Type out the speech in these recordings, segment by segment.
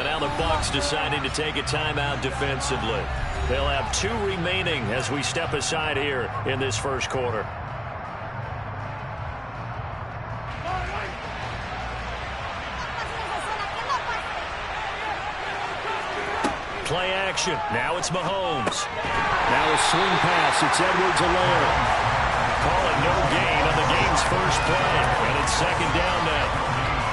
And now the Bucs deciding to take a timeout defensively. They'll have 2 remaining as we step aside here in this first quarter. Play action. Now it's Mahomes. Now a swing pass. It's Edwards-Helaire. Call it no gain on the game's first play. And it's second down now.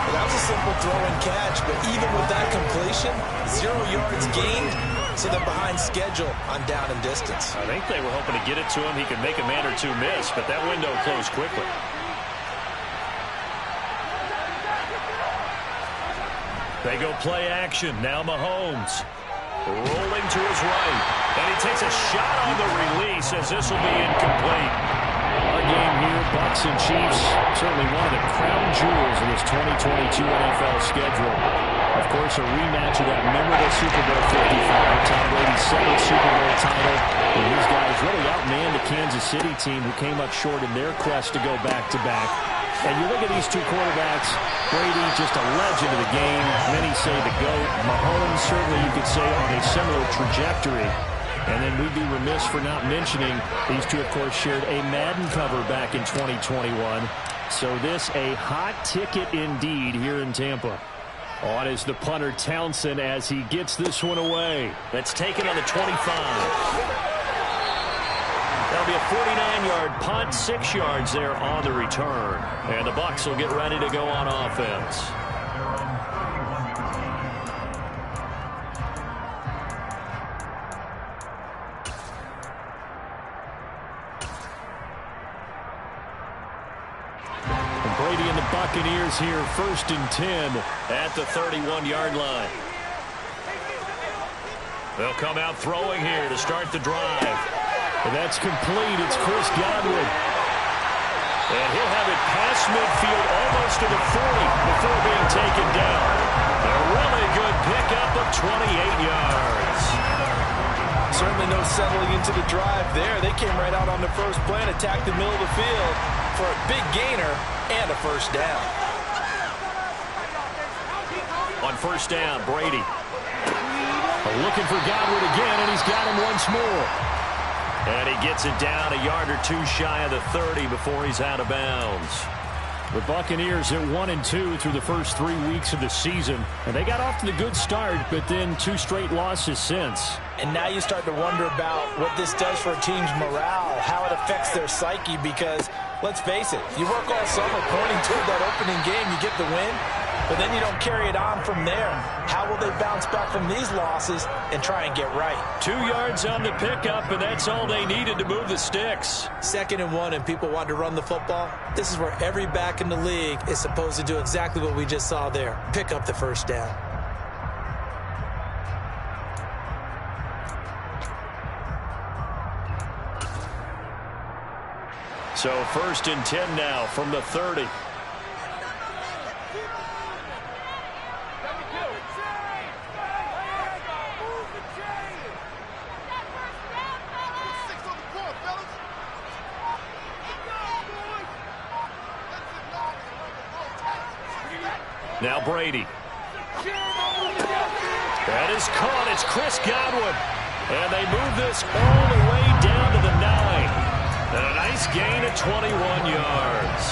Well, that was a simple throw and catch, but even with that completion, 0 yards gained, so they're behind schedule on down and distance. I think they were hoping to get it to him. He could make a man or two miss, but that window closed quickly. They go play action. Now Mahomes. Rolling to his right. And he takes a shot on the release as this will be incomplete. Our game here, Bucs and Chiefs, certainly one of the crown jewels of this 2022 NFL schedule. Of course, a rematch of that memorable Super Bowl 55, Tom Brady's 7th Super Bowl title. And these guys really outmanned the Kansas City team who came up short in their quest to go back-to-back. And you look at these two quarterbacks, Brady just a legend of the game. Many say the GOAT. Mahomes, certainly you could say, on a similar trajectory. And then we'd be remiss for not mentioning these two, of course, shared a Madden cover back in 2021. So this a hot ticket indeed here in Tampa. On is the punter Townsend as he gets this one away. That's taken on the 25. That'll be a 49-yard punt, 6 yards there on the return. And the Bucs will get ready to go on offense. And Brady and the Buccaneers here, 1st and 10 at the 31-yard line. They'll come out throwing here to start the drive. And that's complete. It's Chris Godwin. And he'll have it past midfield almost to the 40 before being taken down. A really good pickup of 28 yards. Certainly no settling into the drive there. They came right out on the first play and attacked the middle of the field for a big gainer and a first down. On first down, Brady. Looking for Godwin again, and he's got him once more. And he gets it down a yard or 2 shy of the 30 before he's out of bounds. The Buccaneers at 1-2 through the first 3 weeks of the season. And they got off to the good start, but then 2 straight losses since. And now you start to wonder about what this does for a team's morale, how it affects their psyche, because, let's face it, you work all summer pointing toward that opening game, you get the win, but then you don't carry it on from there. How will they bounce back from these losses and try and get right? 2 yards on the pickup, and that's all they needed to move the sticks. 2nd and 1, and people want to run the football. This is where every back in the league is supposed to do exactly what we just saw there. Pick up the first down. So 1st and 10 now from the 30. Now Brady. That is caught. It's Chris Godwin. And they move this all the way down to the 9. And a nice gain of 21 yards.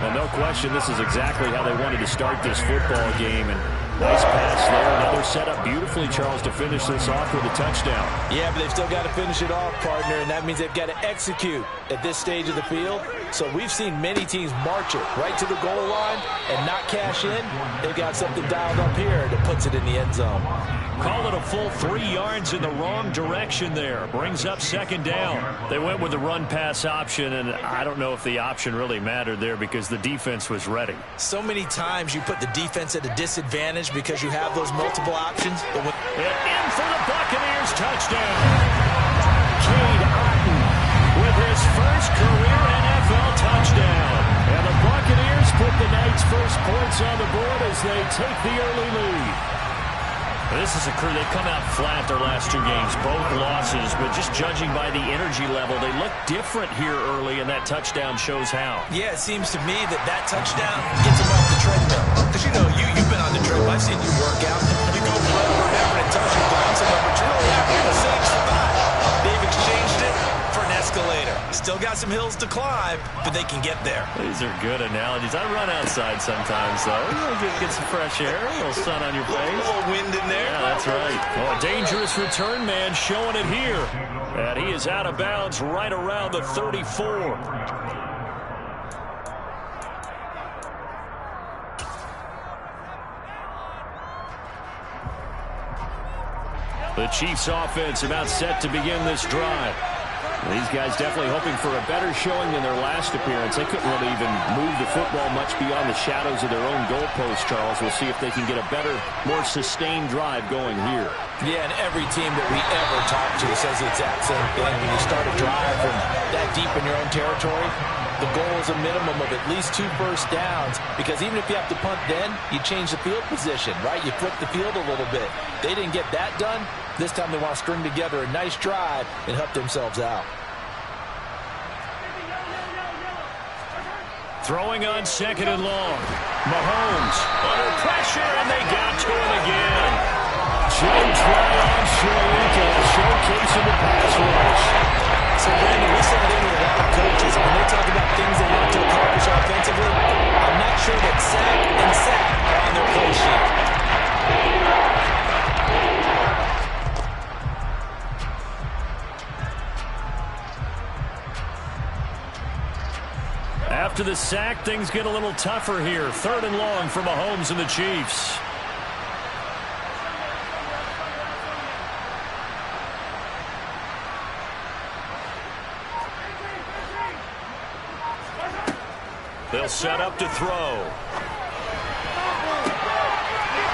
And no question, this is exactly how they wanted to start this football game. And nice pass there. Another setup beautifully, Charles, to finish this off with a touchdown. Yeah, but they've still got to finish it off, partner, and that means they've got to execute at this stage of the field. So we've seen many teams march it right to the goal line and not cash in. They've got something dialed up here that puts it in the end zone. Call it a full 3 yards in the wrong direction there. Brings up 2nd down. They went with the run-pass option, and I don't know if the option really mattered there because the defense was ready. So many times you put the defense at a disadvantage because you have those multiple options. But in for the Buccaneers touchdown. Cade Otton with his first career NFL touchdown. And the Buccaneers put the night's first points on the board as they take the early lead. This is a crew. They've come out flat their last 2 games, both losses, but just judging by the energy level, they look different here early, and that touchdown shows how. Yeah, it seems to me that touchdown gets them off the treadmill. Because, you know, you've been on the treadmill. I've seen you work out. You go forever and ever, and it tells you down somewhere, but you're really happy to say it's survived. They've exchanged it for an escalator. Still got some hills to climb, but they can get there. These are good analogies. I run outside sometimes, though. Get some fresh air, a little sun on your face. A little wind in there. Yeah, that's right. Oh, a dangerous return man showing it here. And he is out of bounds right around the 34. The Chiefs offense about set to begin this drive. These guys definitely hoping for a better showing than their last appearance. They couldn't really even move the football much beyond the shadows of their own goalpost, Charles. We'll see if they can get a better, more sustained drive going here. Yeah, and every team that we ever talk to says the exact same thing. When you start a drive from that deep in your own territory, the goal is a minimum of at least 2 first downs, because even if you have to punt then, you change the field position, right? You flip the field a little bit. They didn't get that done. This time they want to string together a nice drive and help themselves out. Throwing on 2nd and long. Mahomes under pressure, and they got to him again. Joe Tryon showing to showcase in the pass rush. So, Brandon, we saw it in with a lot of coaches. When they talk about things they want to accomplish offensively, I'm not sure that sack and sack are on their play sheet. After the sack, things get a little tougher here. 3rd and long for Mahomes and the Chiefs. They'll set up to throw.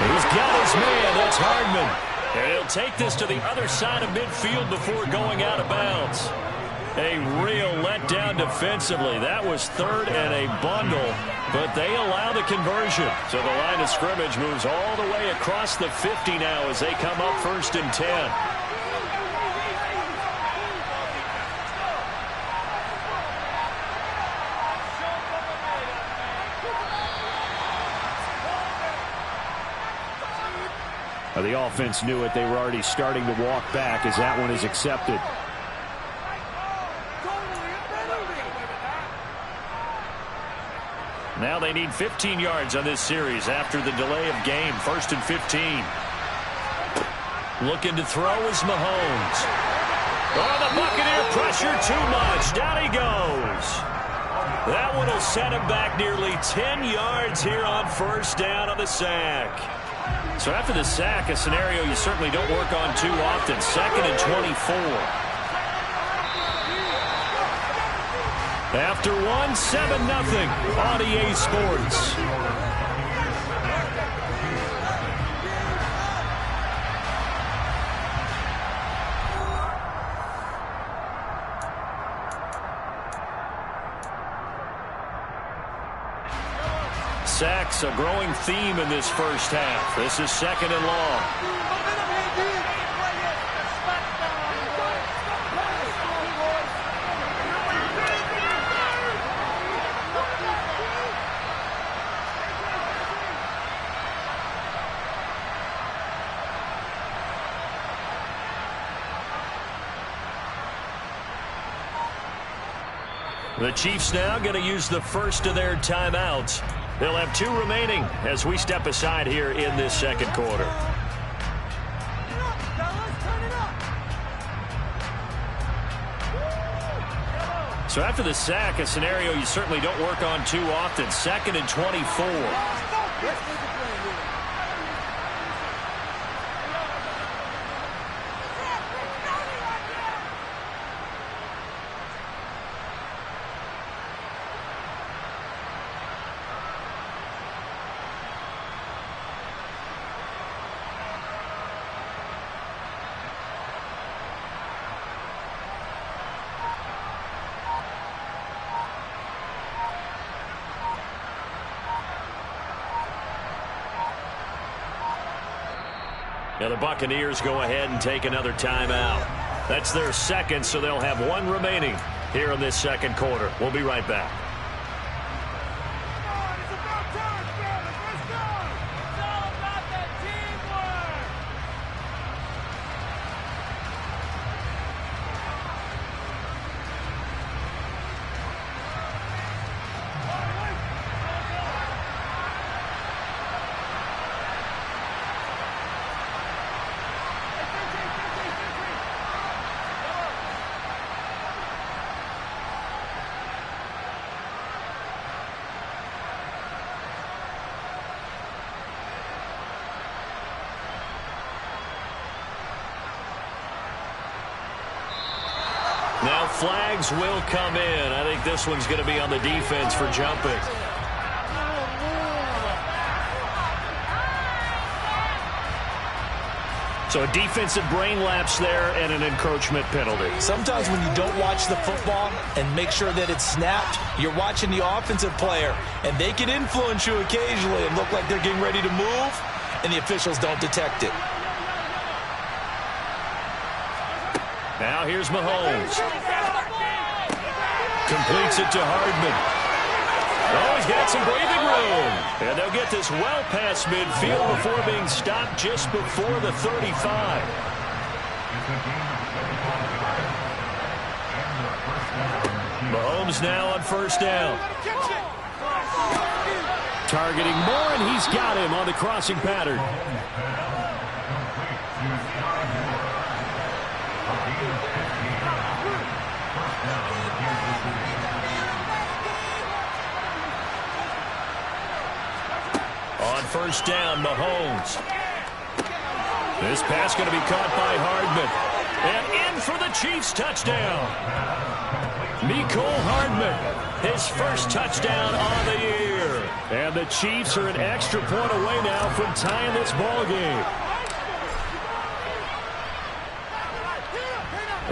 He's got his man. That's Hardman. And he'll take this to the other side of midfield before going out of bounds. A real letdown defensively. That was 3rd and a bundle, but they allow the conversion. So the line of scrimmage moves all the way across the 50 now as they come up 1st and 10. The offense knew it. They were already starting to walk back as that one is accepted. Now they need 15 yards on this series after the delay of game. 1st and 15. Looking to throw is Mahomes. Oh, the Buccaneer pressure too much. Down he goes. That one will set him back nearly 10 yards here on 1st down on the sack. So after the sack, a scenario you certainly don't work on too often. 2nd and 24. After 1, 7-0 on EA Sports. Sacks, a growing theme in this 1st half. This is 2nd and long. The Chiefs now going to use the first of their timeouts. They'll have 2 remaining as we step aside here in this 2nd quarter. So after the sack, a scenario you certainly don't work on too often. 2nd and 24. Now the Buccaneers go ahead and take another timeout. That's their second, so they'll have one remaining here in this second quarter. We'll be right back. Now flags will come in. I think this one's going to be on the defense for jumping. So a defensive brain lapse there and an encroachment penalty. Sometimes when you don't watch the football and make sure that it's snapped, you're watching the offensive player, and they can influence you occasionally and look like they're getting ready to move, and the officials don't detect it. Now here's Mahomes. Completes it to Hardman. Oh, he's got some breathing room. And they'll get this well past midfield before being stopped just before the 35. Mahomes now on first down. Targeting Moore, and he's got him on the crossing pattern. On first down, Mahomes. This pass going to be caught by Hardman. And in for the Chiefs touchdown. Mecole Hardman, his first touchdown on the year. And the Chiefs are an extra point away now from tying this ball game.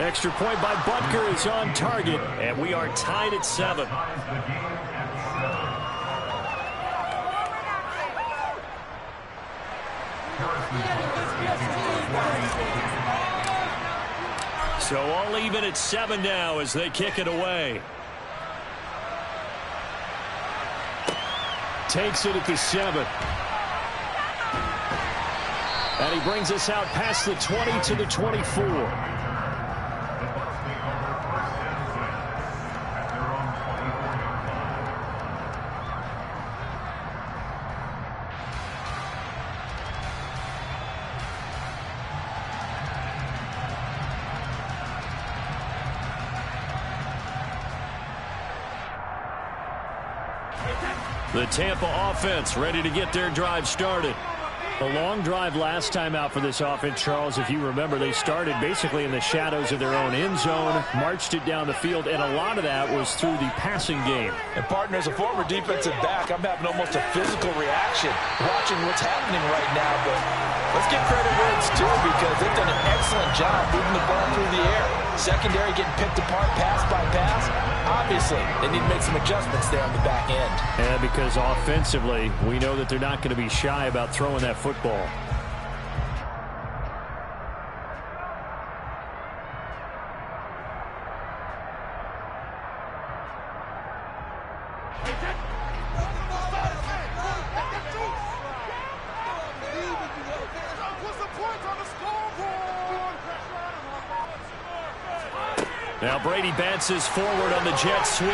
Extra point by Butker is on target. And we are tied at 7. So all even at 7 now as they kick it away. Takes it at the 7. And he brings us out past the 20 to the 24. The Tampa offense ready to get their drive started. A long drive last time out for this offense, Charles. If you remember, they started basically in the shadows of their own end zone, marched it down the field, and a lot of that was through the passing game. And, partner, as a former defensive back, I'm having almost a physical reaction watching what's happening right now. But let's give credit where it's due because they've done an excellent job moving the ball through the air. Secondary getting picked apart pass by pass. Obviously, they need to make some adjustments there on the back end. And because offensively, we know that they're not going to be shy about throwing that football. Now Brady bounces forward on the jet sweep.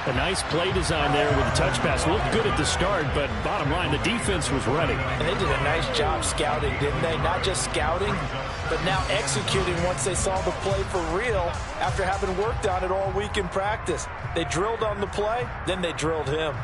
A nice play design there with the touch pass. Looked good at the start, but bottom line, the defense was ready. And they did a nice job scouting, didn't they? Not just scouting, but now executing once they saw the play for real after having worked on it all week in practice. They drilled on the play, then they drilled him.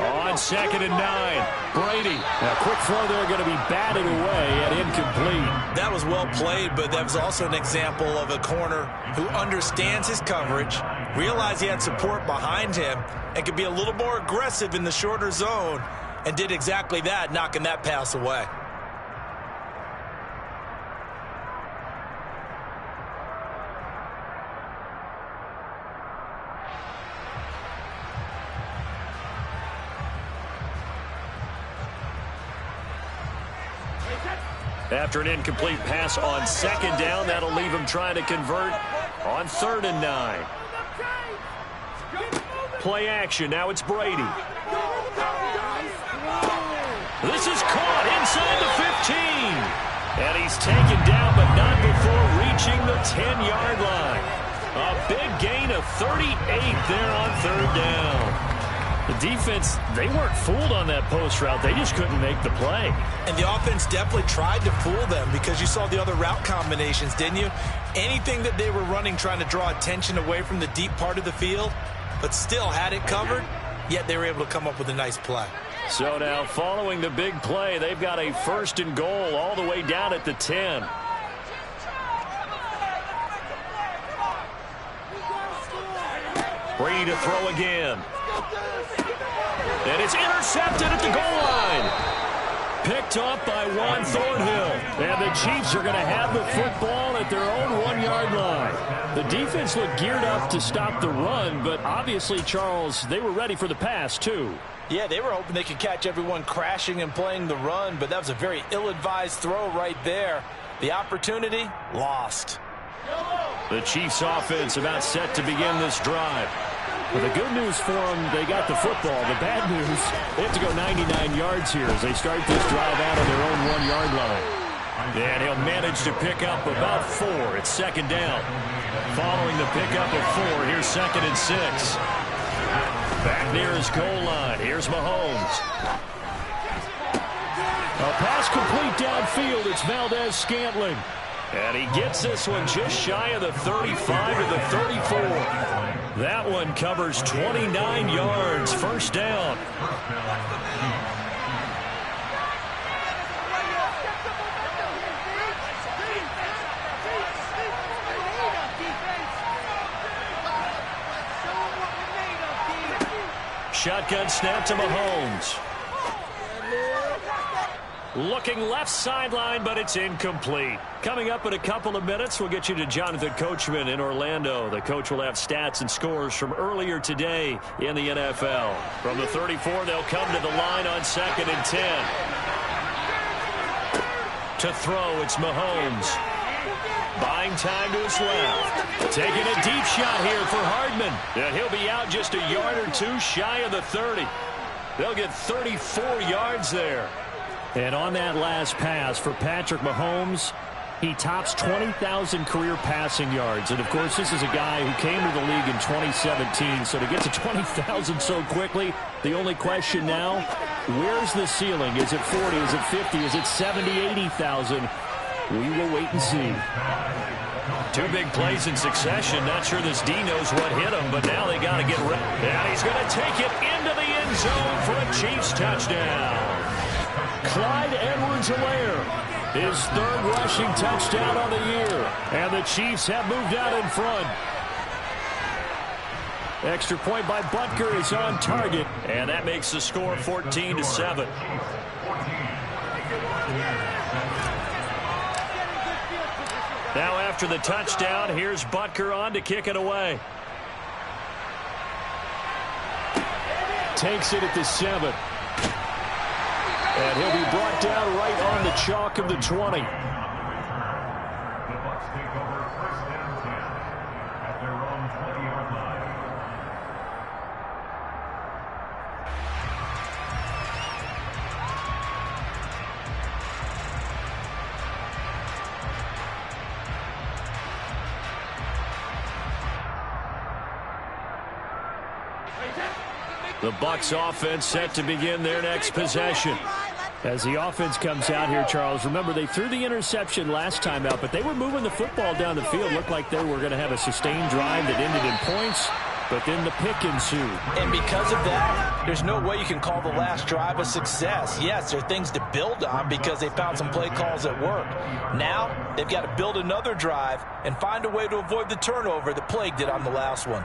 On 2nd and 9, Brady. Now, quick throw there going to be batted away and incomplete. That was well played, but that was also an example of a corner who understands his coverage, realized he had support behind him, and could be a little more aggressive in the shorter zone, and did exactly that, knocking that pass away. After an incomplete pass on second down, that'll leave him trying to convert on 3rd and 9. Play action. Now it's Brady. This is caught inside the 15. And he's taken down, but not before reaching the 10-yard line. A big gain of 38 there on 3rd down. The defense, they weren't fooled on that post route. They just couldn't make the play. And the offense definitely tried to fool them because you saw the other route combinations, didn't you? Anything that they were running trying to draw attention away from the deep part of the field, but still had it covered, yet they were able to come up with a nice play. So now following the big play, they've got a 1st and goal all the way down at the 10. Brady to throw again. And it's intercepted at the goal line. Picked up by Juan Thornhill. And the Chiefs are going to have the football at their own 1-yard line. The defense looked geared up to stop the run, but obviously, Charles, they were ready for the pass, too. Yeah, they were hoping they could catch everyone crashing and playing the run, but that was a very ill-advised throw right there. The opportunity, lost. The Chiefs offense about set to begin this drive. Well, the good news for them, they got the football. The bad news, they have to go 99 yards here as they start this drive out on their own 1-yard line. And he'll manage to pick up about 4. It's 2nd down. Following the pickup of 4, here's 2nd and 6. Back near his goal line. Here's Mahomes. A pass complete downfield. It's Valdez-Scantling. And he gets this one just shy of the 35 to the 34. That one covers 29 yards. 1st down. Shotgun snap to Mahomes. Looking left sideline, but it's incomplete. Coming up in a couple of minutes, we'll get you to Jonathan Coachman in Orlando. The coach will have stats and scores from earlier today in the NFL. From the 34, they'll come to the line on 2nd and 10. To throw, it's Mahomes. Buying time to his left. Taking a deep shot here for Hardman. And he'll be out just a yard or 2 shy of the 30. They'll get 34 yards there. And on that last pass for Patrick Mahomes, he tops 20,000 career passing yards. And, of course, this is a guy who came to the league in 2017. So to get to 20,000 so quickly, the only question now, where's the ceiling? Is it 40? Is it 50? Is it 70, 80,000? We will wait and see. 2 big plays in succession. Not sure this D knows what hit him, but now they got to get ready. And he's going to take it into the end zone for a Chiefs touchdown. Clyde Edwards-Helaire, his 3rd rushing touchdown on the year. And the Chiefs have moved out in front. Extra point by Butker is on target. And that makes the score 14-7. Now after the touchdown, here's Butker on to kick it away. Takes it at the 7. And he'll be brought down right on the chalk of the 20. The Bucs offense set to begin their next possession. As the offense comes out here, Charles, remember they threw the interception last time out, but they were moving the football down the field. Looked like they were going to have a sustained drive that ended in points, but then the pick ensued. And because of that, there's no way you can call the last drive a success. Yes, there are things to build on because they found some play calls that work. Now, they've got to build another drive and find a way to avoid the turnover that plagued it on the last one.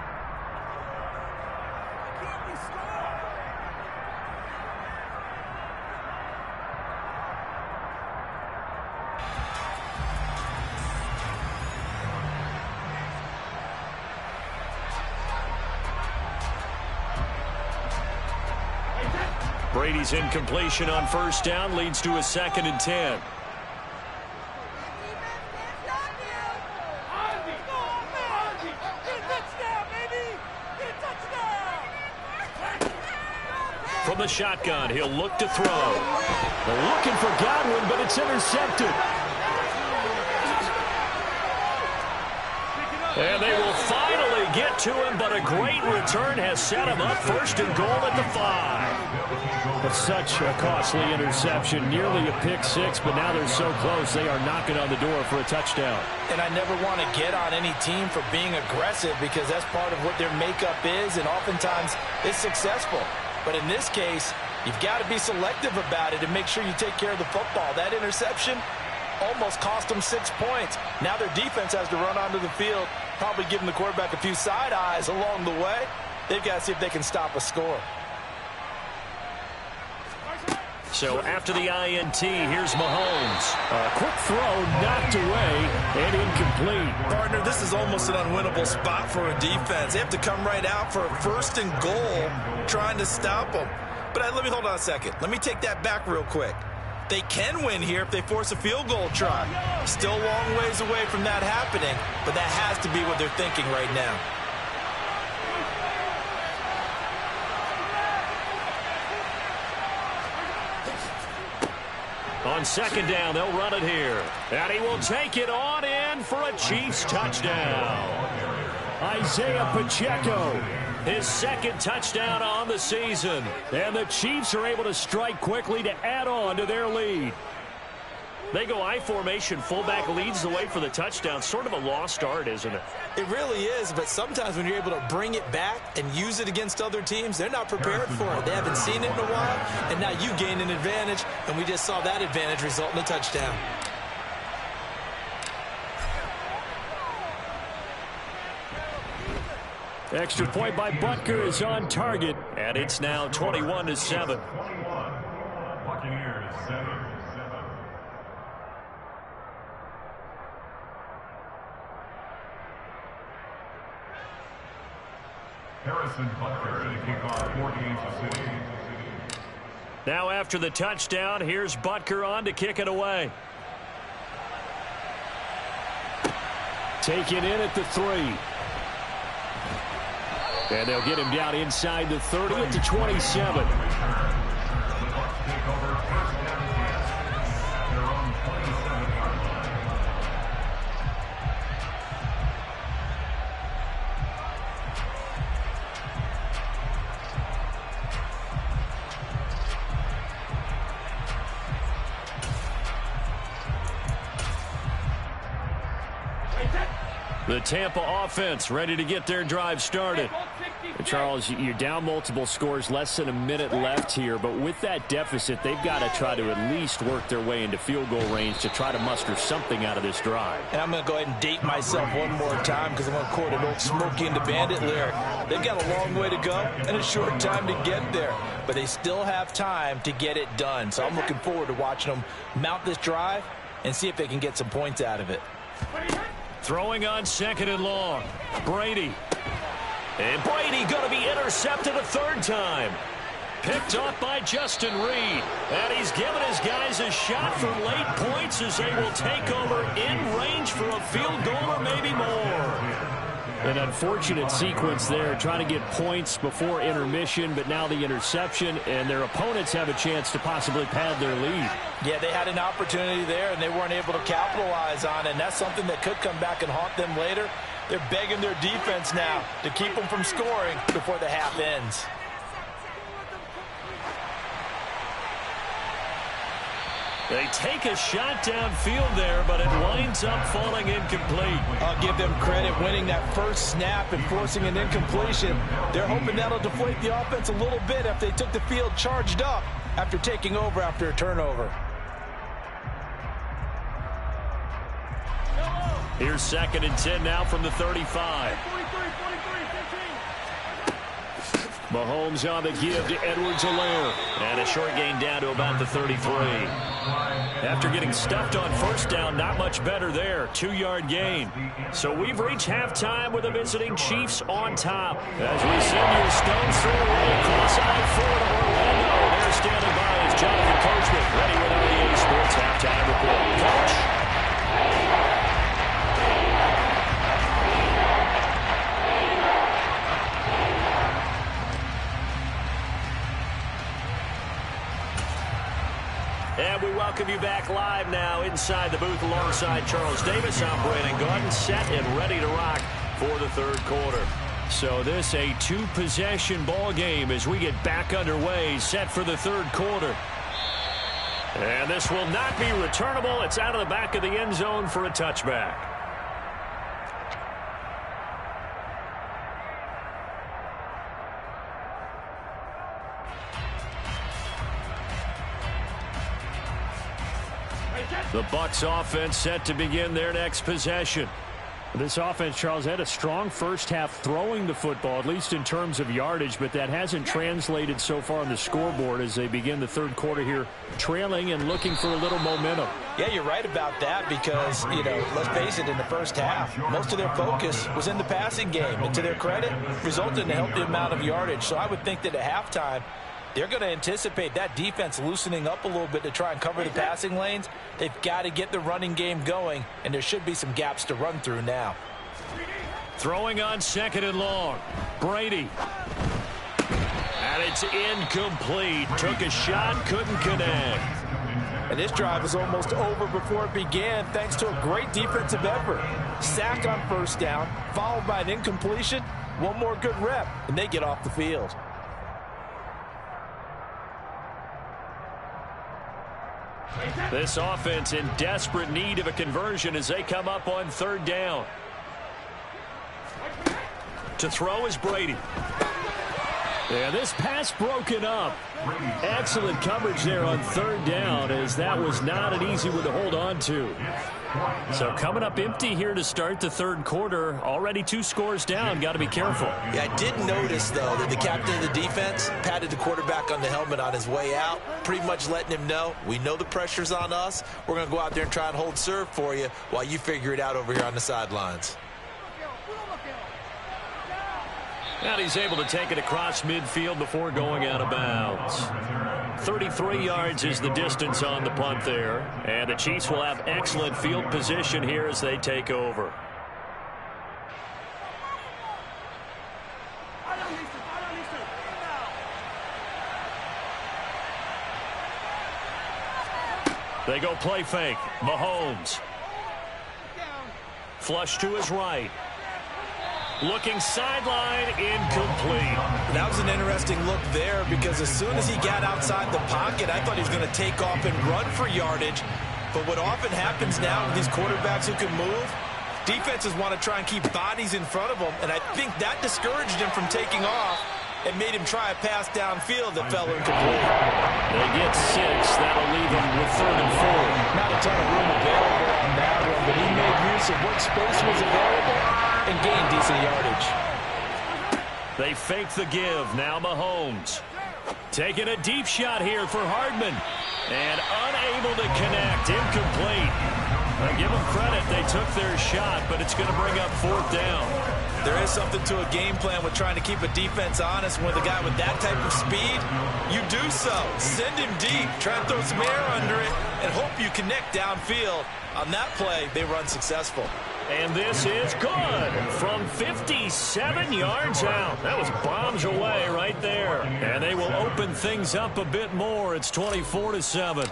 Brady's incompletion on 1st down leads to a 2nd and 10. From the shotgun, he'll look to throw. They're looking for Godwin, but it's intercepted. And they will finally get to him, but a great return has set him up first and goal at the 5. But such a costly interception, nearly a pick six, but now they're so close they are knocking on the door for a touchdown. And I never want to get on any team for being aggressive because that's part of what their makeup is, and oftentimes it's successful. But in this case, you've got to be selective about it and make sure you take care of the football. That interception almost cost them 6 points. Now their defense has to run onto the field, probably giving the quarterback a few side eyes along the way. They've got to see if they can stop a score. So after the INT, here's Mahomes. A quick throw knocked away and incomplete. Partner, this is almost an unwinnable spot for a defense. They have to come right out for a first and goal trying to stop them. But let me hold on a second. Let me take that back real quick. They can win here if they force a field goal try. Still a long ways away from that happening, but that has to be what they're thinking right now. On second down, they'll run it here. And he will take it on in for a Chiefs touchdown. Isaiah Pacheco. His second touchdown on the season. And the Chiefs are able to strike quickly to add on to their lead. They go I formation. Fullback leads the way for the touchdown. Sort of a lost art, isn't it? It really is, but sometimes when you're able to bring it back and use it against other teams, they're not prepared for it. They haven't seen it in a while, and now you gain an advantage, and we just saw that advantage result in a touchdown. Extra point by Butker is on target. And it's now 21-7. Buccaneers 7. Harrison Butker to kick off for Kansas City. Now after the touchdown, here's Butker on to kick it away. Taken in at the 3. And they'll get him down inside the 30 at the 27. The Tampa offense ready to get their drive started. Charles, you're down multiple scores, less than a minute left here, but with that deficit, they've got to try to at least work their way into field goal range to try to muster something out of this drive. And I'm going to go ahead and date myself one more time because I'm going to quote an old Smokey and the Bandit lyric. They've got a long way to go and a short time to get there, but they still have time to get it done. So I'm looking forward to watching them mount this drive and see if they can get some points out of it. Throwing on second and long. Brady. And Brady going to be intercepted a third time. Picked off by Justin Reed. And he's given his guys a shot for late points as they will take over in range for a field goal or maybe more. An unfortunate sequence there, trying to get points before intermission, but now the interception, and their opponents have a chance to possibly pad their lead. Yeah, they had an opportunity there, and they weren't able to capitalize on it, and that's something that could come back and haunt them later. They're begging their defense now to keep them from scoring before the half ends. They take a shot downfield there, but it winds up falling incomplete. I'll give them credit winning that first snap and forcing an incompletion. They're hoping that'll deflate the offense a little bit after they took the field charged up after taking over after a turnover. Here's second and 10 now from the 35. Mahomes on the give to Edwards-Helaire. And a short gain down to about the 33. After getting stuffed on first down, not much better there. 2-yard gain. So we've reached halftime with the visiting Chiefs on top. As we send you a stone's throw away across I-4 to Orlando. There standing by is Jonathan Coachman, ready with our EA Sports halftime report. Coach. And we welcome you back live now inside the booth alongside Charles Davis. I'm Brandon Gaudin, set and ready to rock for the third quarter. So this a two-possession ball game as we get back underway, set for the third quarter. And this will not be returnable. It's out of the back of the end zone for a touchback. The Bucs offense set to begin their next possession. This offense, Charles, had a strong first half throwing the football, at least in terms of yardage, but that hasn't translated so far on the scoreboard as they begin the third quarter here, trailing and looking for a little momentum. Yeah, you're right about that because, let's face it, in the first half, most of their focus was in the passing game. And to their credit, resulted in a healthy amount of yardage. So I would think that at halftime, they're going to anticipate that defense loosening up a little bit to try and cover the passing lanes. They've got to get the running game going, and there should be some gaps to run through now. Throwing on second and long. Brady. And it's incomplete. Took a shot, couldn't connect. And this drive is almost over before it began thanks to a great defensive effort. Sack on first down, followed by an incompletion. One more good rep, and they get off the field. This offense in desperate need of a conversion as they come up on third down. To throw is Brady. Yeah, this pass broken up. Excellent coverage there on third down as that was not an easy one to hold on to. So coming up empty here to start the third quarter. Already 2 scores down. Got to be careful. Yeah, I did notice, though, that the captain of the defense patted the quarterback on the helmet on his way out, pretty much letting him know, we know the pressure's on us. We're going to go out there and try and hold serve for you while you figure it out over here on the sidelines. And he's able to take it across midfield before going out of bounds. 33 yards is the distance on the punt there. And the Chiefs will have excellent field position here as they take over. They go play fake. Mahomes. Flush to his right. Looking sideline, incomplete. That was an interesting look there because as soon as he got outside the pocket, I thought he was going to take off and run for yardage. But what often happens now with these quarterbacks who can move, defenses want to try and keep bodies in front of them, and I think that discouraged him from taking off and made him try a pass downfield that fell incomplete. They get 6. That'll leave him with 3rd and 4. Not a ton of room available on that one, but he made use of what space was available and gained decent yardage. They fake the give. Now Mahomes. Taking a deep shot here for Hardman. And unable to connect. Incomplete. I give them credit. They took their shot, but it's going to bring up 4th down. There is something to a game plan with trying to keep a defense honest. With a guy with that type of speed, you do so. Send him deep. Try and throw some air under it and hope you connect downfield. On that play, they run successful. And this is good from 57 yards out. That was bombs away right there. And they will open things up a bit more. It's 24-7.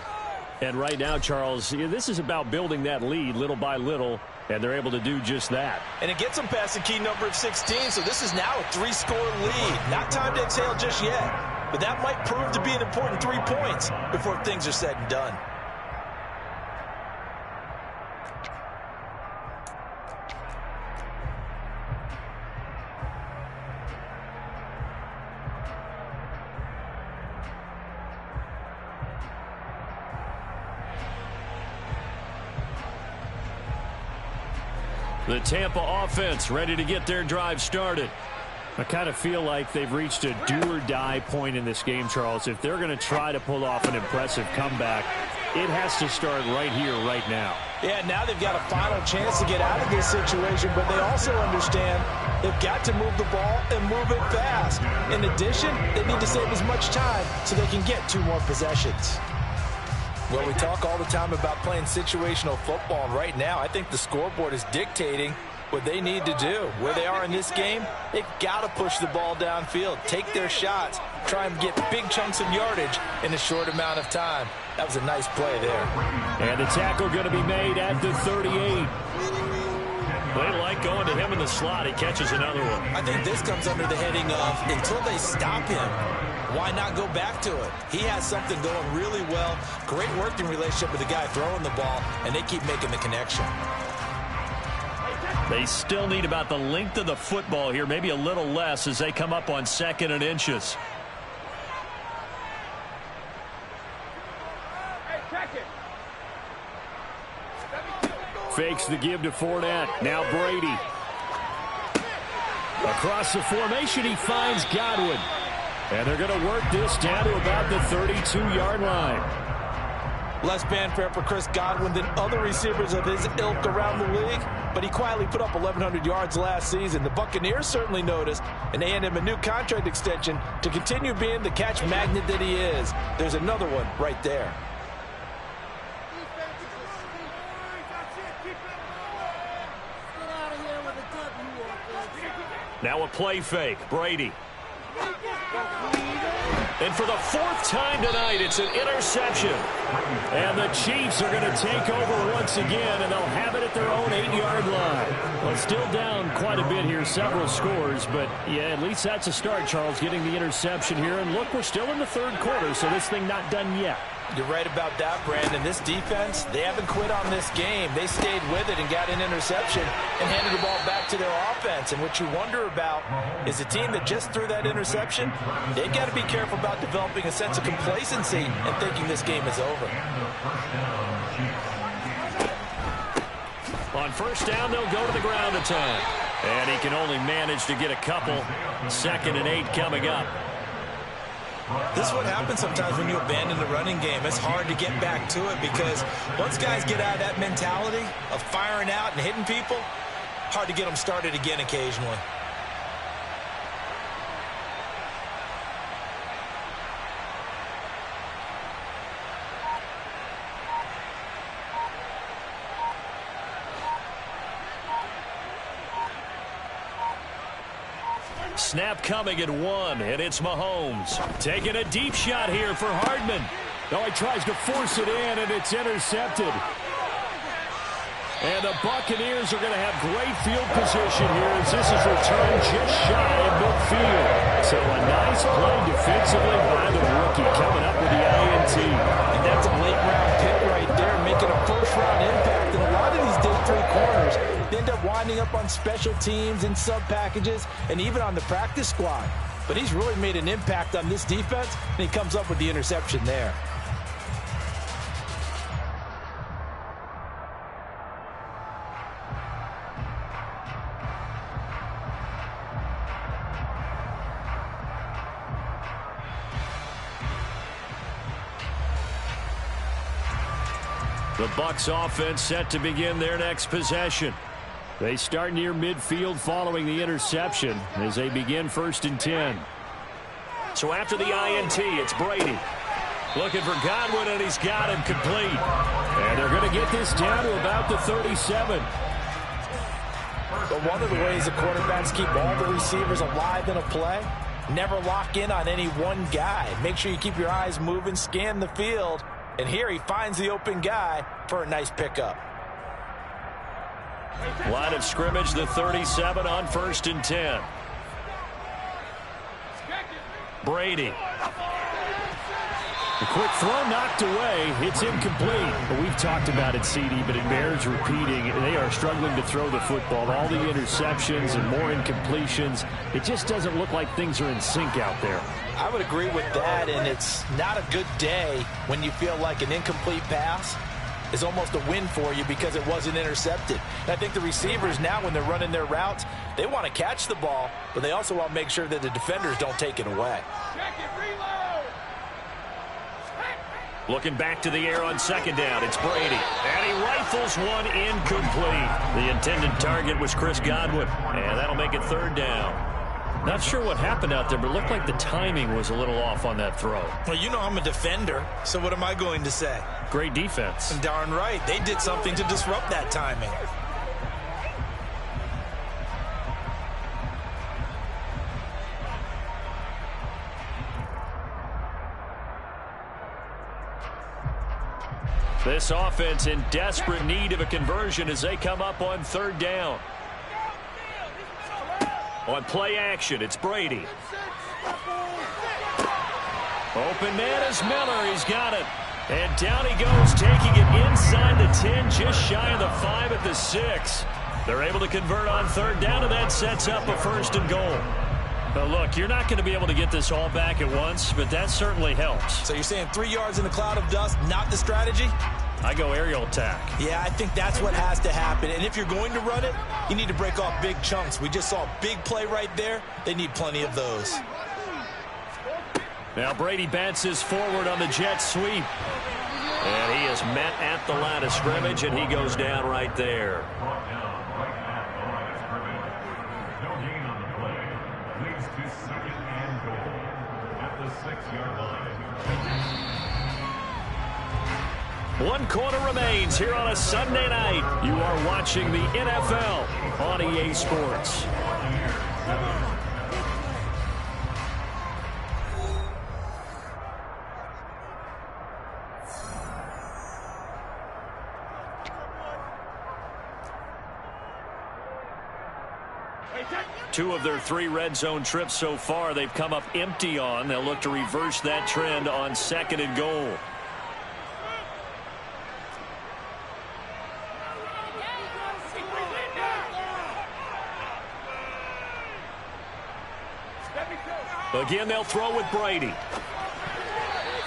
And right now, Charles, this is about building that lead little by little, and they're able to do just that. And it gets them past the key number of 16, so this is now a 3-score lead. Not time to exhale just yet, but that might prove to be an important 3 points before things are said and done. The Tampa offense ready to get their drive started. I kind of feel like they've reached a do-or-die point in this game, Charles. If they're going to try to pull off an impressive comeback, it has to start right here, right now. Yeah, now they've got a final chance to get out of this situation, but they also understand they've got to move the ball and move it fast. In addition, they need to save as much time so they can get 2 more possessions. Well, we talk all the time about playing situational football, and right now I think the scoreboard is dictating what they need to do. Where they are in this game, they've got to push the ball downfield, take their shots, try and get big chunks of yardage in a short amount of time. That was a nice play there. And the tackle going to be made at the 38. They like going to him in the slot. He catches another one. I think this comes under the heading of until they stop him, why not go back to it? He has something going really well. Great working relationship with the guy throwing the ball, and they keep making the connection. They still need about the length of the football here, maybe a little less as they come up on 2nd and inches. Fakes the give to Fournette. Now Brady. Across the formation, he finds Godwin. And they're going to work this down to about the 32-yard line. Less fanfare for Chris Godwin than other receivers of his ilk around the league, but he quietly put up 1,100 yards last season. The Buccaneers certainly noticed, and they hand him a new contract extension to continue being the catch magnet that he is. There's another one right there. Now a play fake. Brady. And for the 4th time tonight, it's an interception. And the Chiefs are going to take over once again, and they'll have it at their own 8-yard line. Well, still down quite a bit here, several scores, but yeah, at least that's a start, Charles, getting the interception here. And look, we're still in the 3rd quarter, so this thing not done yet. You're right about that, Brandon. This defense, they haven't quit on this game. They stayed with it and got an interception and handed the ball back to their offense. And what you wonder about is a team that just threw that interception, they've got to be careful about developing a sense of complacency and thinking this game is over. On 1st down, they'll go to the ground attack. And he can only manage to get a couple. 2nd and 8 coming up. This is what happens sometimes when you abandon the running game. It's hard to get back to it because once guys get out of that mentality of firing out and hitting people, hard to get them started again occasionally. Snap coming at 1, and it's Mahomes. Taking a deep shot here for Hardman. Oh, he tries to force it in, and it's intercepted. And the Buccaneers are going to have great field position here as this is returned just shy of midfield. So a nice play defensively by the rookie coming up with the INT. And that's a late-round pick right there, making a first-round impact. And a lot of these day 3 corners, they end up winding up on special teams and sub-packages and even on the practice squad. But he's really made an impact on this defense, and he comes up with the interception there. The Bucs offense set to begin their next possession. They start near midfield following the interception as they begin 1st and 10. So after the INT, it's Brady. Looking for Godwin, and he's got him complete. And they're going to get this down to about the 37. But one of the ways the quarterbacks keep all the receivers alive in a play, never lock in on any one guy. Make sure you keep your eyes moving, scan the field. And here he finds the open guy for a nice pickup. Line of scrimmage, the 37 on 1st and 10. Brady. The quick throw knocked away. It's incomplete. But we've talked about it, CD, but it bears repeating. They are struggling to throw the football. All the interceptions and more incompletions. It just doesn't look like things are in sync out there. I would agree with that, and it's not a good day when you feel like an incomplete pass is almost a win for you because it wasn't intercepted. And I think the receivers now, when they're running their routes, they want to catch the ball, but they also want to make sure that the defenders don't take it away. Looking back to the air on 2nd down, it's Brady. And he rifles one incomplete. The intended target was Chris Godwin, and that'll make it 3rd down. Not sure what happened out there, but it looked like the timing was a little off on that throw. Well, you know I'm a defender, so what am I going to say? Great defense. Darn right. They did something to disrupt that timing. This offense in desperate need of a conversion as they come up on third down. On play action, it's Brady. Open man is Miller. He's got it. And down he goes, taking it inside the 10, just shy of the 5 at the 6. They're able to convert on third down, and that sets up a 1st and goal. But look, you're not going to be able to get this all back at once, but that certainly helps. So you're saying 3 yards in the cloud of dust, not the strategy? I go aerial attack. Yeah, I think that's what has to happen. And if you're going to run it, you need to break off big chunks. We just saw a big play right there. They need plenty of those. Now Brady bounces forward on the jet sweep. And he is met at the line of scrimmage, and he goes down right there. One quarter remains here on a Sunday night. You are watching the NFL on EA Sports. Two of their 3 red zone trips so far they've come up empty on. They'll look to reverse that trend on 2nd and goal. Again, they'll throw with Brady.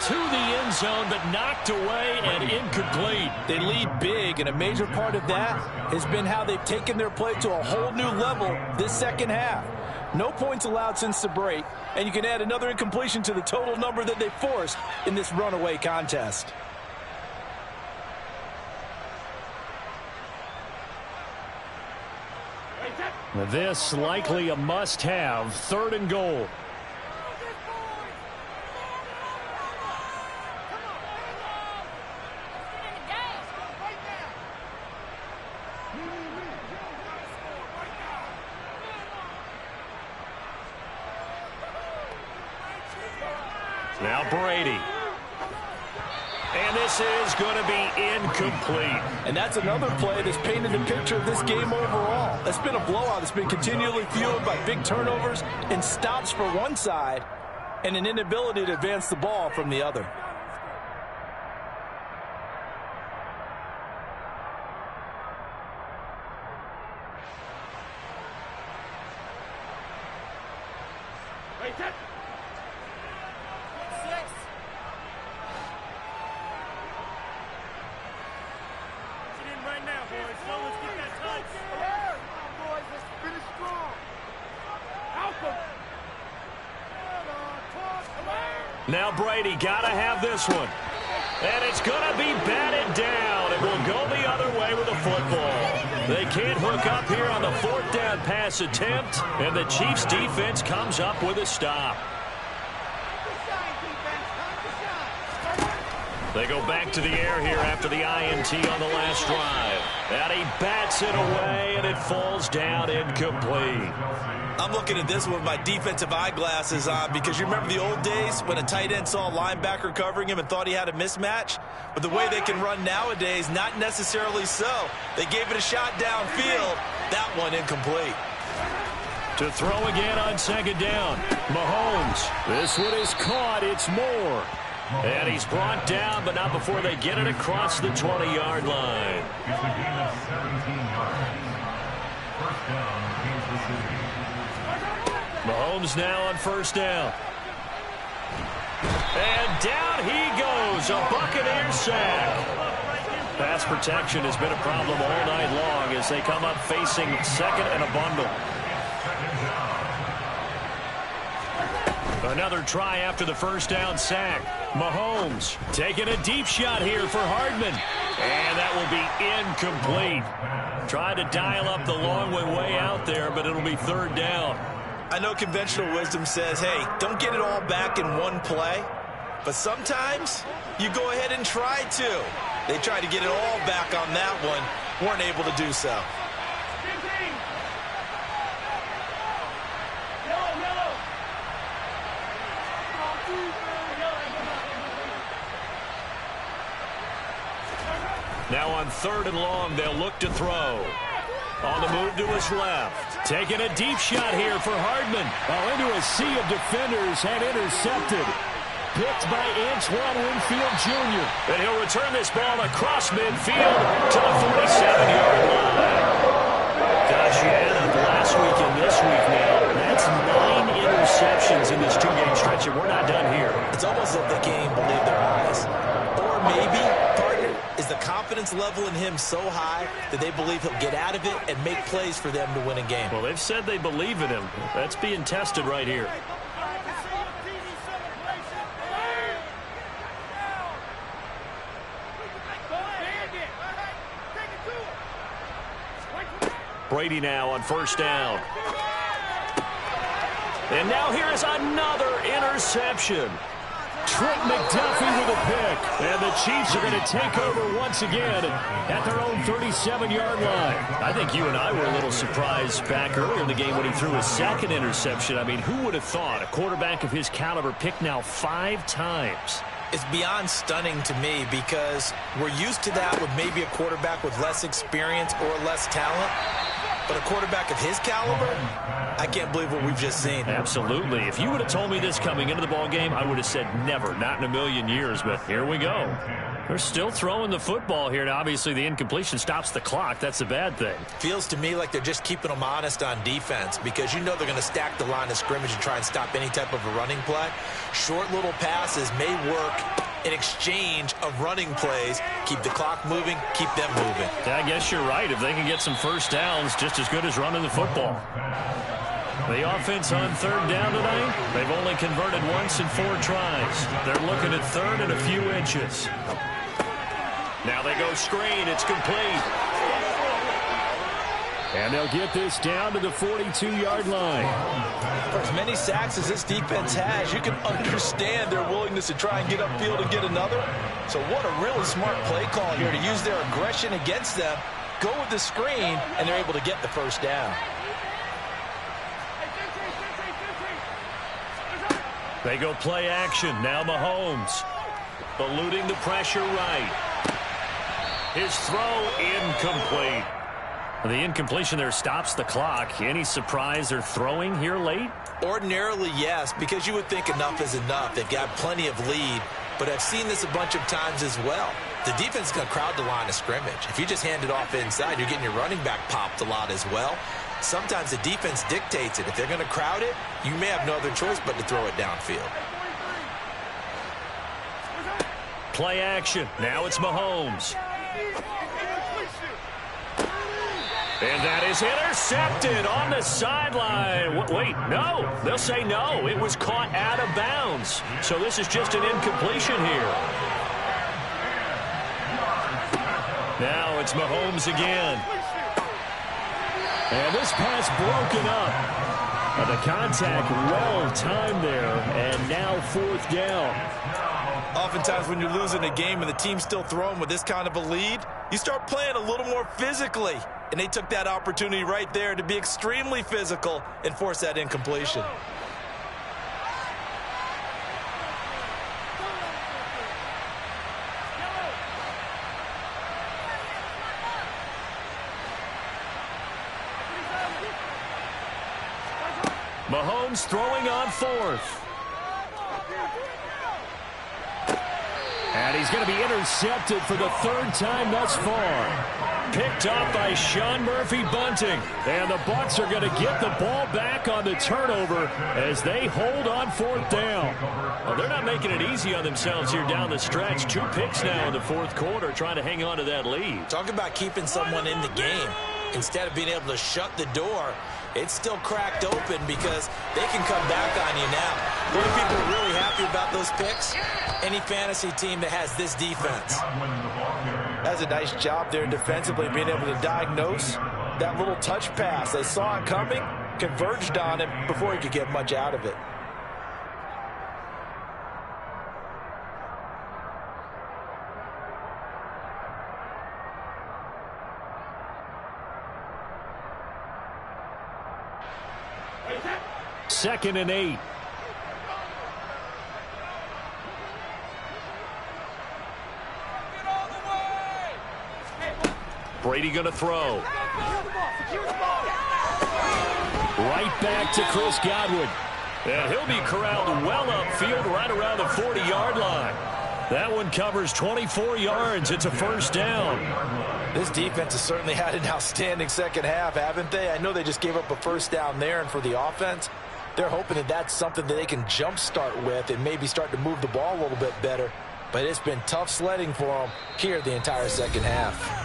To the end zone, but knocked away and incomplete. They lead big, and a major part of that has been how they've taken their play to a whole new level this second half. No points allowed since the break, and you can add another incompletion to the total number that they forced in this runaway contest. This likely a must-have, 3rd and goal. Now Brady. And this is going to be incomplete. And that's another play that's painted the picture of this game overall. It's been a blowout. It's been continually fueled by big turnovers and stops for one side and an inability to advance the ball from the other. Now Brady got to have this one. And it's going to be batted down. It will go the other way with the football. They can't hook up here on the 4th down pass attempt. And the Chiefs defense comes up with a stop. They go back to the air here after the INT on the last drive. And he bats it away, and it falls down incomplete. I'm looking at this with my defensive eyeglasses on because you remember the old days when a tight end saw a linebacker covering him and thought he had a mismatch? But the way they can run nowadays, not necessarily so. They gave it a shot downfield. That one incomplete. To throw again on 2nd down. Mahomes. This one is caught. It's Moore. And he's brought down, but not before they get it across the 20-yard line. It's a gain of 17 yards. 1st down, Kansas City. Mahomes now on 1st down. And down he goes. A Buccaneer sack. Pass protection has been a problem all night long as they come up facing 2nd and a bundle. Another try after the 1st down sack. Mahomes taking a deep shot here for Hardman. And that will be incomplete. Tried to dial up the long way out there, but it'll be 3rd down. I know conventional wisdom says, hey, don't get it all back in one play. But sometimes you go ahead and try to. They tried to get it all back on that one. Weren't able to do so. Now on 3rd and long, they'll look to throw. On the move to his left. Taking a deep shot here for Hardman. Oh, into a sea of defenders and intercepted. Picked by Antoine Winfield Jr. And he'll return this ball across midfield to the 47-yard line. Gosh, you add up last week and this week now. That's 9 interceptions in this 2-game stretch, and we're not done here. It's almost like they can't even believe their eyes. Or maybe, partner, is the confidence level in him so high that they believe he'll get out of it and make plays for them to win a game. Well, they've said they believe in him. That's being tested right here. Brady now on 1st down. And now here is another interception. Trent McDuffie with a pick. And the Chiefs are going to take over once again at their own 37-yard line. I think you and I were a little surprised back earlier in the game when he threw his 2nd interception. I mean, who would have thought a quarterback of his caliber picked now 5 times? It's beyond stunning to me because we're used to that with maybe a quarterback with less experience or less talent. But a quarterback of his caliber, I can't believe what we've just seen. Absolutely. If you would have told me this coming into the ball game, I would have said never, not in a million years. But here we go. They're still throwing the football here. Now, obviously, the incompletion stops the clock. That's a bad thing. Feels to me like they're just keeping them honest on defense because you know they're going to stack the line of scrimmage and try and stop any type of a running play. Short little passes may work in exchange of running plays. Keep the clock moving, keep them moving. Yeah, I guess you're right. If they can get some 1st downs, just as good as running the football. The offense on 3rd down tonight, they've only converted once in 4 tries. They're looking at 3rd and a few inches. Now they go screen. It's complete. And they'll get this down to the 42-yard line. For as many sacks as this defense has, you can understand their willingness to try and get upfield and get another. So what a really smart play call here to use their aggression against them, go with the screen, and they're able to get the 1st down. They go play action. Now Mahomes. Eluding the pressure right. His throw incomplete. The incompletion there stops the clock. Any surprise they're throwing here late? Ordinarily, yes, because you would think enough is enough. They've got plenty of lead, but I've seen this a bunch of times as well. The defense is going to crowd the line of scrimmage. If you just hand it off inside, you're getting your running back popped a lot as well. Sometimes the defense dictates it. If they're going to crowd it, you may have no other choice but to throw it downfield. Play action. Now it's Mahomes. And that is intercepted on the sideline. Wait, no. They'll say no. It was caught out of bounds. So this is just an incompletion here. Now it's Mahomes again. And this pass broken up. The contact well timed there. And now 4th down. Oftentimes when you're losing a game and the team's still throwing with this kind of a lead, you start playing a little more physically. And they took that opportunity right there to be extremely physical and force that incompletion. Mahomes throwing on 4th. And he's going to be intercepted for the 3rd time thus far. Picked up by Sean Murphy-Bunting. And the Bucs are going to get the ball back on the turnover as they hold on 4th down. Well, they're not making it easy on themselves here down the stretch. 2 picks now in the 4th quarter trying to hang on to that lead. Talk about keeping someone in the game. Instead of being able to shut the door, it's still cracked open because they can come back on you now. What are people really happy about those picks? Any fantasy team that has this defense. That's a nice job there defensively, being able to diagnose that little touch pass. They saw it coming, converged on him before he could get much out of it. Second and 8. Brady going to throw. Right back to Chris Godwin. And he'll be corralled well upfield right around the 40-yard line. That one covers 24 yards. It's a first down. This defense has certainly had an outstanding second half, haven't they? I know they just gave up a first down there, and for the offense, they're hoping that that's something that they can jumpstart with and maybe start to move the ball a little bit better. But it's been tough sledding for them here the entire second half.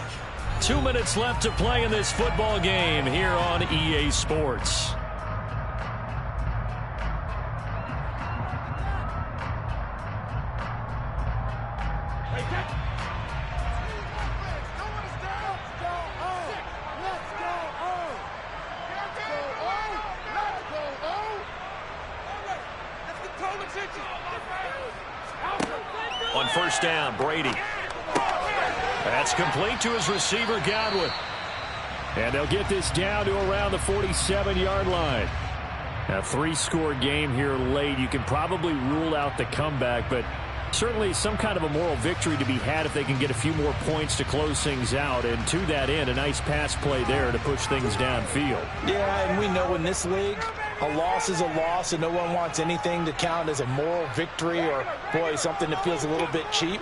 2 minutes left to play in this football game here on EA Sports. On first down, Brady. That's complete to his receiver, Godwin. And they'll get this down to around the 47-yard line. A 3-score game here late. You can probably rule out the comeback, but certainly some kind of a moral victory to be had if they can get a few more points to close things out. And to that end, a nice pass play there to push things downfield. Yeah, and we know in this league, a loss is a loss, and no one wants anything to count as a moral victory or, boy, something that feels a little bit cheap.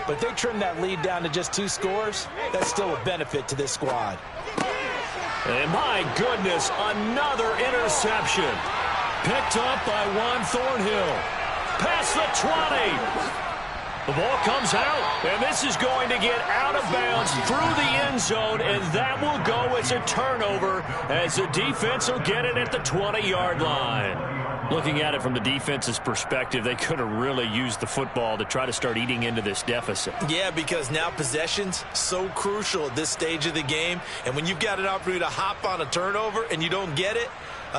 But if they trim that lead down to just 2 scores, that's still a benefit to this squad. And my goodness, another interception. Picked up by Juan Thornhill. Past the 20. The ball comes out, and this is going to get out of bounds through the end zone, and that will go as a turnover as the defense will get it at the 20-yard line. Looking at it from the defense's perspective, they could have really used the football to try to start eating into this deficit. Yeah, because now possession's so crucial at this stage of the game, and when you've got an opportunity to hop on a turnover and you don't get it,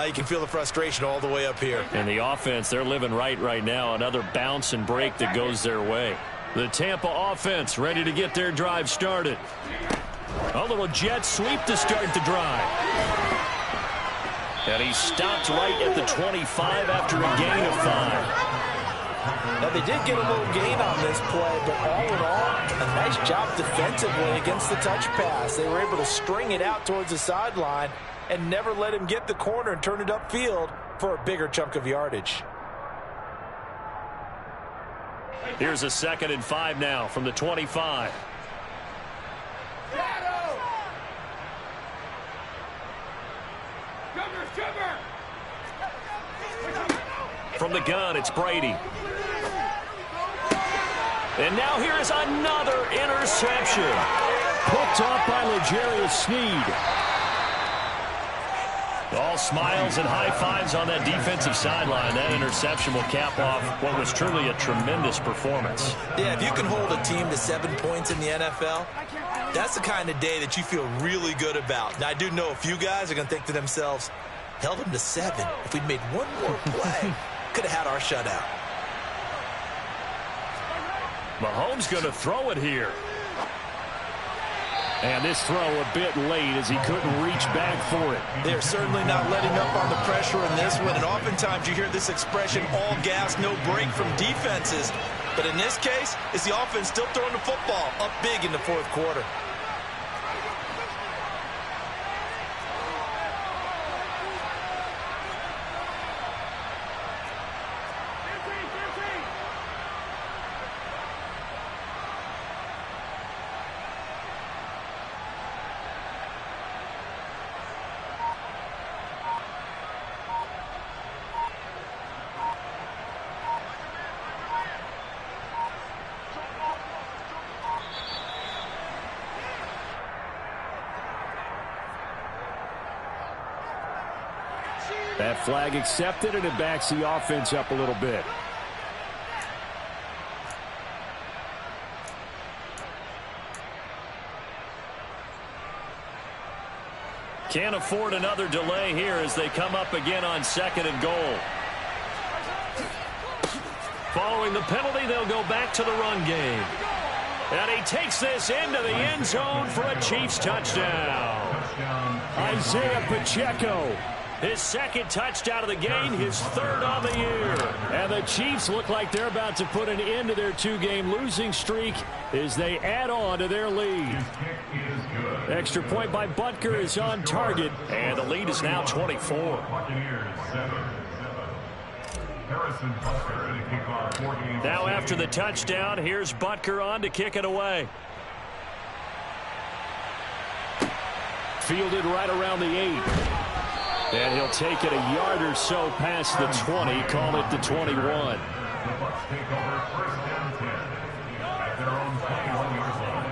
you can feel the frustration all the way up here. And the offense, they're living right now. Another bounce and break that goes their way. The Tampa offense ready to get their drive started. A little jet sweep to start the drive. And he stopped right at the 25 after a gain of 5. Now, they did get a little gain on this play, but all in all, a nice job defensively against the touch pass. They were able to string it out towards the sideline and never let him get the corner and turn it upfield for a bigger chunk of yardage. Here's a 2nd and 5 now from the 25. From the gun, it's Brady. And now here is another interception. Picked off by L'Jarius Sneed. All smiles and high fives on that defensive sideline. That interception will cap off what was truly a tremendous performance. Yeah, if you can hold a team to 7 points in the NFL, that's the kind of day that you feel really good about. Now, I do know a few guys are going to think to themselves, held them to 7. If we'd made one more play, could have had our shutout. Mahomes going to throw it here. And this throw a bit late as he couldn't reach back for it. They're certainly not letting up on the pressure in this one. And oftentimes you hear this expression, all gas, no break from defenses. But in this case, it's the offense still throwing the football up big in the 4th quarter. That flag accepted, and it backs the offense up a little bit. Can't afford another delay here as they come up again on 2nd and goal. Following the penalty, they'll go back to the run game. And he takes this into the end zone for a Chiefs touchdown. Isaiah Pacheco His second touchdown of the game, his third on the year. And the Chiefs look like they're about to put an end to their two-game losing streak as they add on to their lead. Extra point by Butker is on target. And the lead is now 24. Now after the touchdown, here's Butker on to kick it away. Fielded right around the 8. And he'll take it a yard or so past the 20, call it the 21. The Bucs take over first and 10 at their own 21-yard line.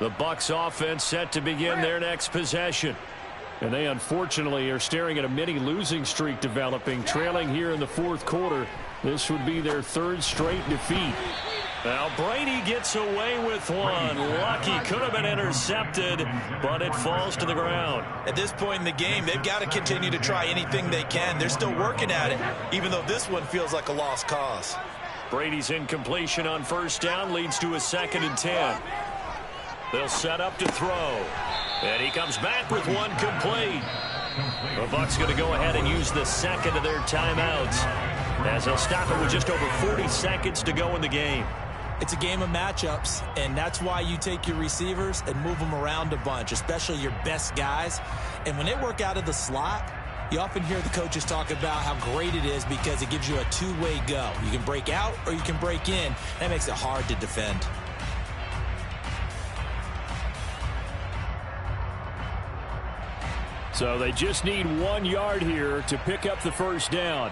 The Bucs offense set to begin their next possession. And they unfortunately are staring at a mini losing streak developing, trailing here in the fourth quarter. This would be their third straight defeat. Now Brady gets away with one. Lucky, could have been intercepted, but it falls to the ground. At this point in the game, they've got to continue to try anything they can. They're still working at it, even though this one feels like a lost cause. Brady's incompletion on first down leads to a 2nd and 10. They'll set up to throw. And he comes back with one complete. The Bucs going to go ahead and use the second of their timeouts, as they'll stop it with just over 40 seconds to go in the game. It's a game of matchups, and that's why you take your receivers and move them around a bunch, especially your best guys. And when they work out of the slot, you often hear the coaches talk about how great it is because it gives you a two-way go. You can break out or you can break in. That makes it hard to defend. So they just need 1 yard here to pick up the first down.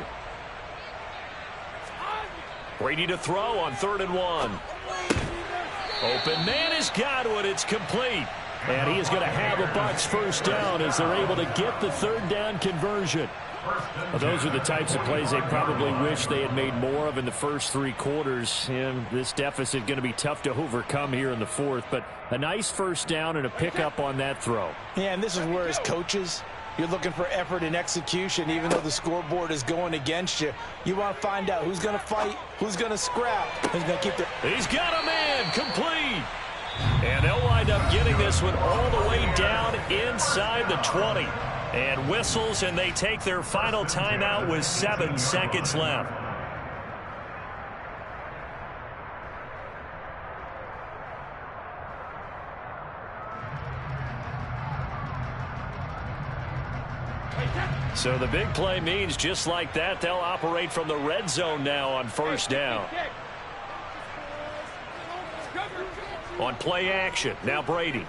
Brady to throw on 3rd and 1. Open man is Godwin. It's complete. And he is going to have a Bucs first down as they're able to get the third down conversion. Well, those are the types of plays they probably wish they had made more of in the first 3 quarters. And this deficit going to be tough to overcome here in the fourth. But a nice first down and a pickup on that throw. Yeah, and this is where as coaches, you're looking for effort and execution. Even though the scoreboard is going against you, you want to find out who's going to fight, who's going to scrap, who's going to keep their... He's got a man complete. And they'll wind up getting this one all the way down inside the 20. And whistles, and they take their final timeout with 7 seconds left. So the big play means just like that, they'll operate from the red zone now on first down. On play action, now Brady.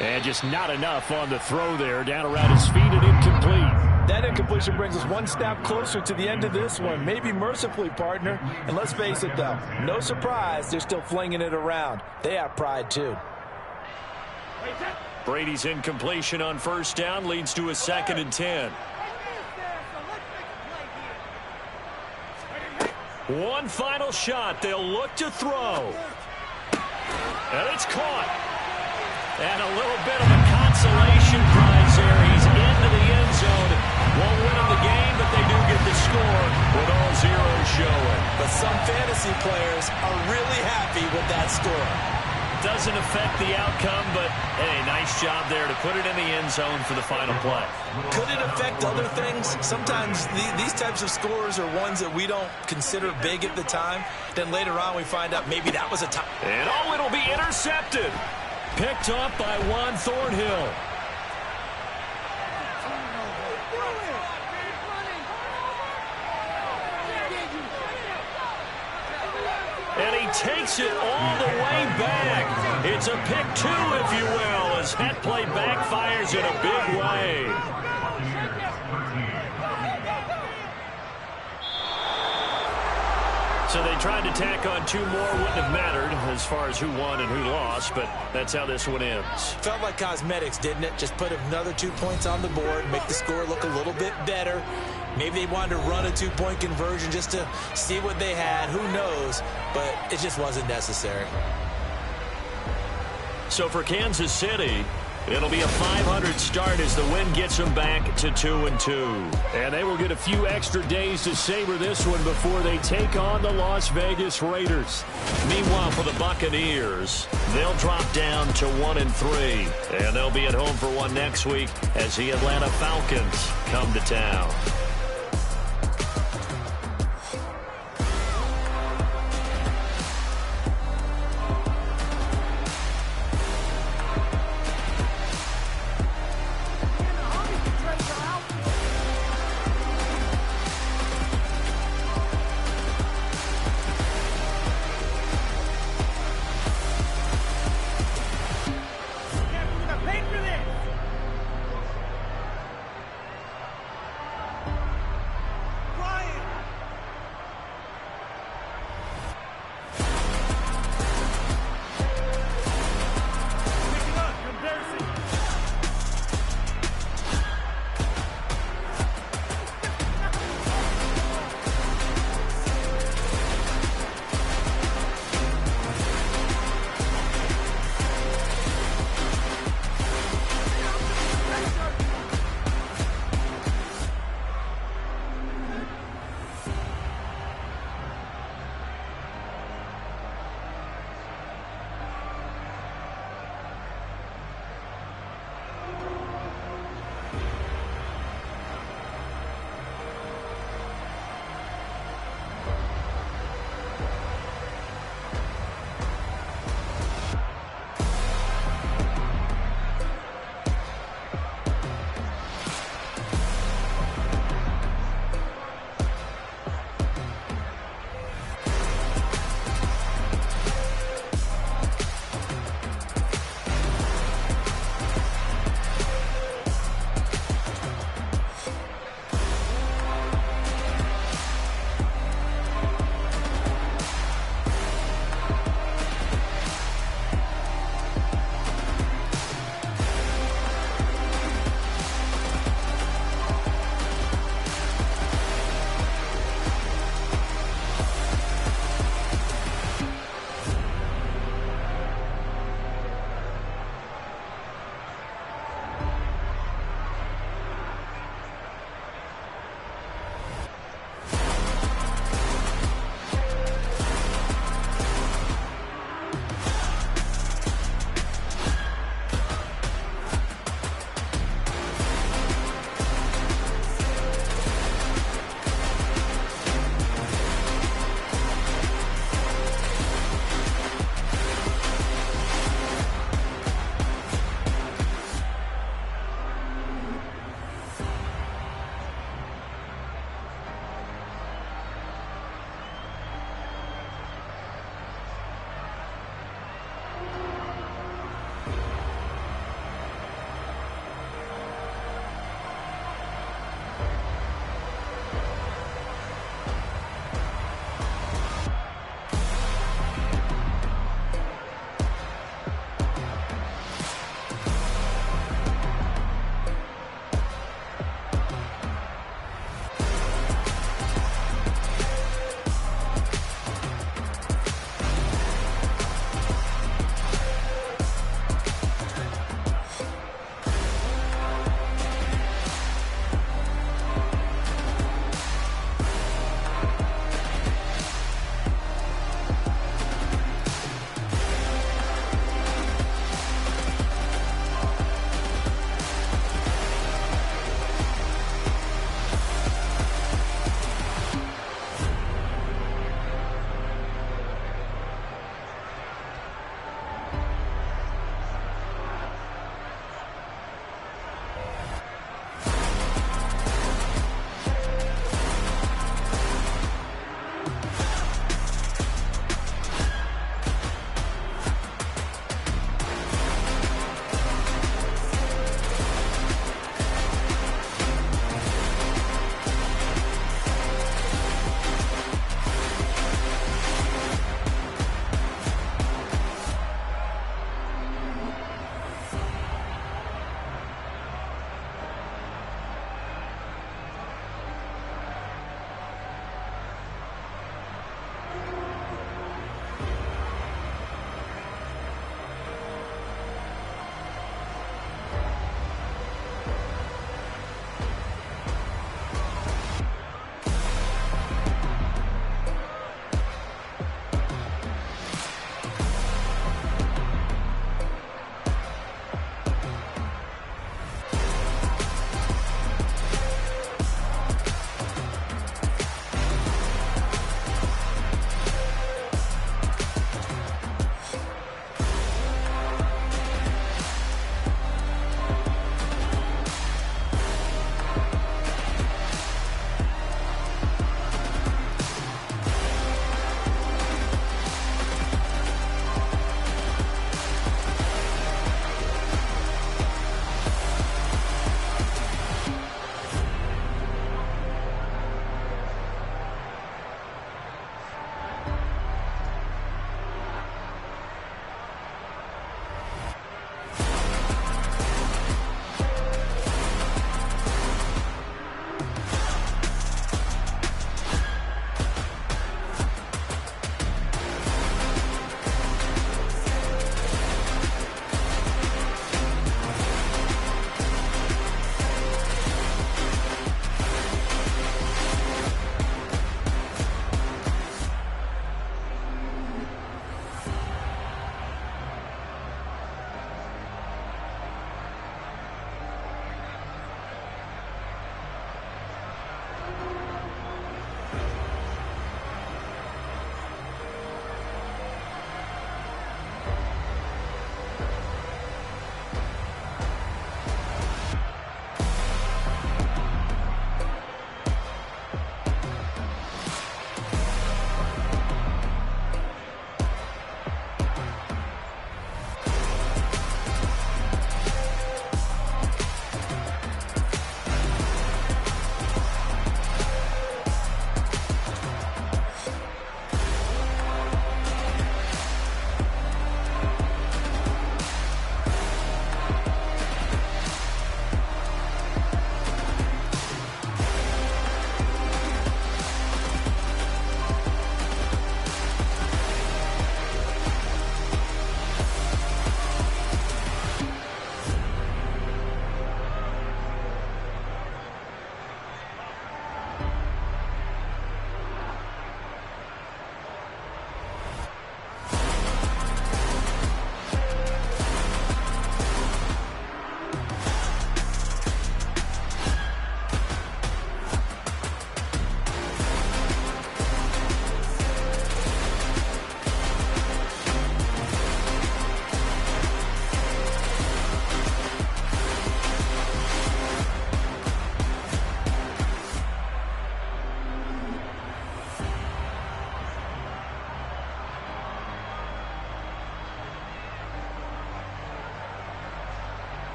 And just not enough on the throw there. Down around his feet and incomplete. That incompletion brings us one step closer to the end of this one. Maybe mercifully, partner. And let's face it, though, no surprise, they're still flinging it around. They have pride, too. Brady's incompletion on first down leads to a 2nd and 10. One final shot. They'll look to throw. And it's caught. And a little bit of a consolation prize there. He's into the end zone. Won't win him the game, but they do get the score with all zeros showing. But some fantasy players are really happy with that score. Doesn't affect the outcome, but, hey, nice job there to put it in the end zone for the final play. Could it affect other things? Sometimes these types of scores are ones that we don't consider big at the time. Then later on we find out maybe that was a time. And oh, it'll be intercepted. Picked up by Juan Thornhill. And he takes it all the way back. It's a pick 2, if you will, as that play backfires in a big way. So they tried to tack on 2 more, wouldn't have mattered as far as who won and who lost, but that's how this one ends. Felt like cosmetics, didn't it? Just put another 2 points on the board, make the score look a little bit better. Maybe they wanted to run a 2-point conversion just to see what they had. Who knows? But it just wasn't necessary. So for Kansas City, it'll be a 500 start as the win gets them back to 2-2. And they will get a few extra days to savor this one before they take on the Las Vegas Raiders. Meanwhile, for the Buccaneers, they'll drop down to 1-3. And they'll be at home for one next week as the Atlanta Falcons come to town.